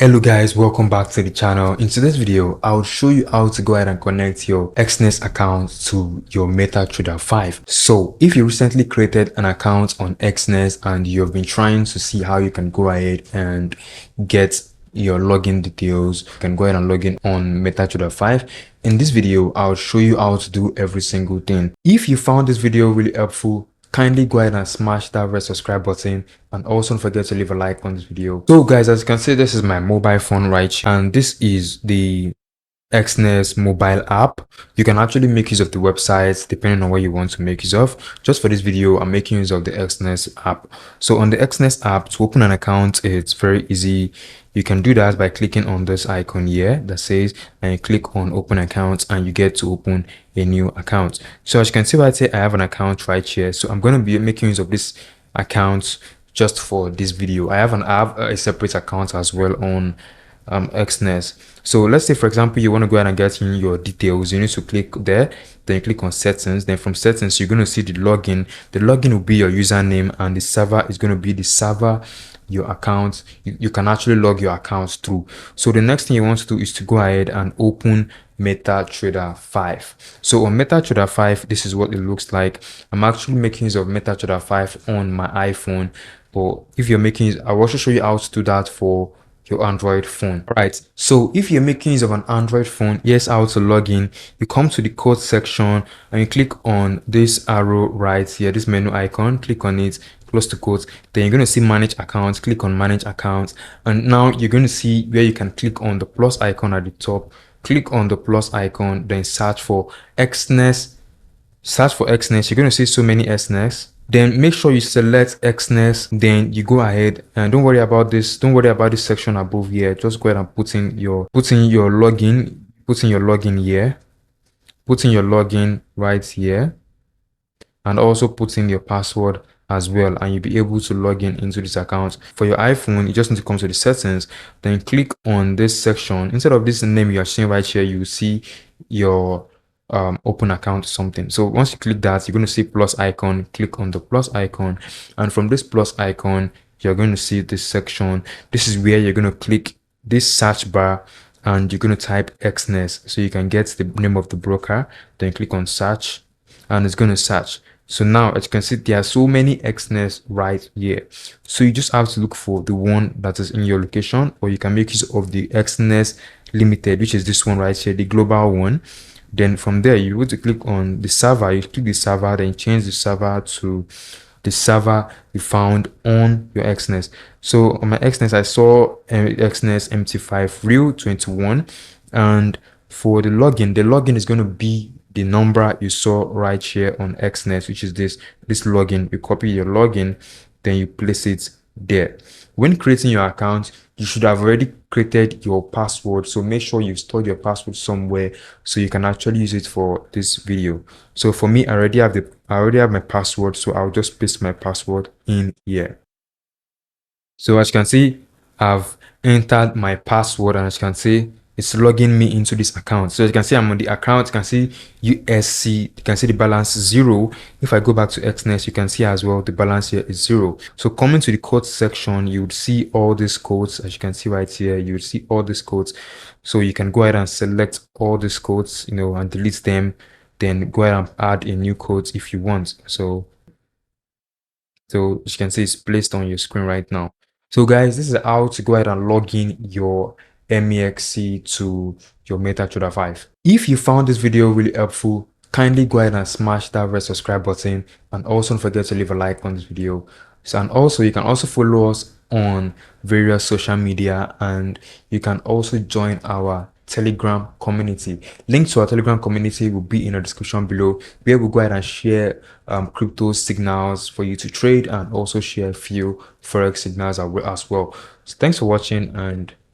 Hello guys, welcome back to the channel. In today's video, I'll show you how to go ahead and connect your Exness account to your MetaTrader 5. So if you recently created an account on Exness and you've been trying to see how you can go ahead and get your login details, you can go ahead and log in on MetaTrader 5. In this video, I'll show you how to do every single thing. If you found this video really helpful, kindly go ahead and smash that red subscribe button, and also don't forget to leave a like on this video. So guys, as you can see, this is my mobile phone right here, and this is the Exness mobile app. You can actually make use of the website depending on what you want to make use of. Just for this video, I'm making use of the Exness app. So on the Exness app, to open an account, it's very easy. You can do that by clicking on this icon here that says, and you click on open account, and you get to open a new account. So as you can see right here, I have an account right here. So I'm going to be making use of this account just for this video. I have a separate account as well on Exness. So let's say, for example, you want to go ahead and get in your details. You need to click there, then you click on settings. Then from settings, you're going to see the login. The login will be your username, and the server is going to be the server your account you can actually log your accounts through. So the next thing you want to do is to go ahead and open MetaTrader 5. So on MetaTrader 5, this is what it looks like. I'm actually making use of MetaTrader 5 on my iPhone, but if you're making use, I'll also show you how to do that for your Android phone. Right, so if you're making use of an Android phone, here's how to log in. You come to the code section and you click on this arrow right here, this menu icon, click on it, close to quotes. Then you're going to see manage accounts, click on manage accounts, and now you're going to see where you can click on the plus icon at the top. Click on the plus icon, then search for Exness. Search for Exness. You're going to see so many Exness. Then make sure you select Exness. Then you go ahead and don't worry about this. Don't worry about this section above here. Just go ahead and put in your login. Put in your login here. Put in your login right here, and also put in your password as well, and you'll be able to log in into this account. For your iPhone, you just need to come to the settings, then click on this section. Instead of this name you are seeing right here, you see your open account something. So once you click that, you're going to see plus icon. Click on the plus icon, and from this plus icon, you're going to see this section. This is where you're going to click this search bar, and you're going to type Exness, so you can get the name of the broker. Then click on search, and it's going to search. So now, as you can see, there are so many Exness right here. So you just have to look for the one that is in your location, or you can make use of the Exness Limited, which is this one right here, the global one. Then from there, you want to click on the server. You click the server, then change the server to the server you found on your Exness. So on my Exness, I saw Exness MT5 real 21, and for the login is going to be the number you saw right here on Exness, which is this login. You copy your login, then you place it there. When creating your account, you should have already created your password, so make sure you've stored your password somewhere so you can actually use it for this video. So for me, I already have my password, so I'll just paste my password in here. So as you can see, I've entered my password, and as you can see, it's logging me into this account. So as you can see, I'm on the account. You can see USC, you can see the balance 0. If I go back to Exness, you can see as well the balance here is 0. So coming to the code section, you would see all these codes. As you can see right here, you would see all these codes. So you can go ahead and select all these codes, and delete them. Then go ahead and add a new code if you want. So as you can see, it's placed on your screen right now. So guys, this is how to go ahead and log in your MEXC to your MetaTrader 5. If you found this video really helpful, kindly go ahead and smash that red subscribe button, and also don't forget to leave a like on this video. So, and also you can also follow us on various social media, and you can also join our Telegram community. Link to our Telegram community will be in the description below, where we'll go ahead and share crypto signals for you to trade, and also share a few forex signals as well. So thanks for watching, and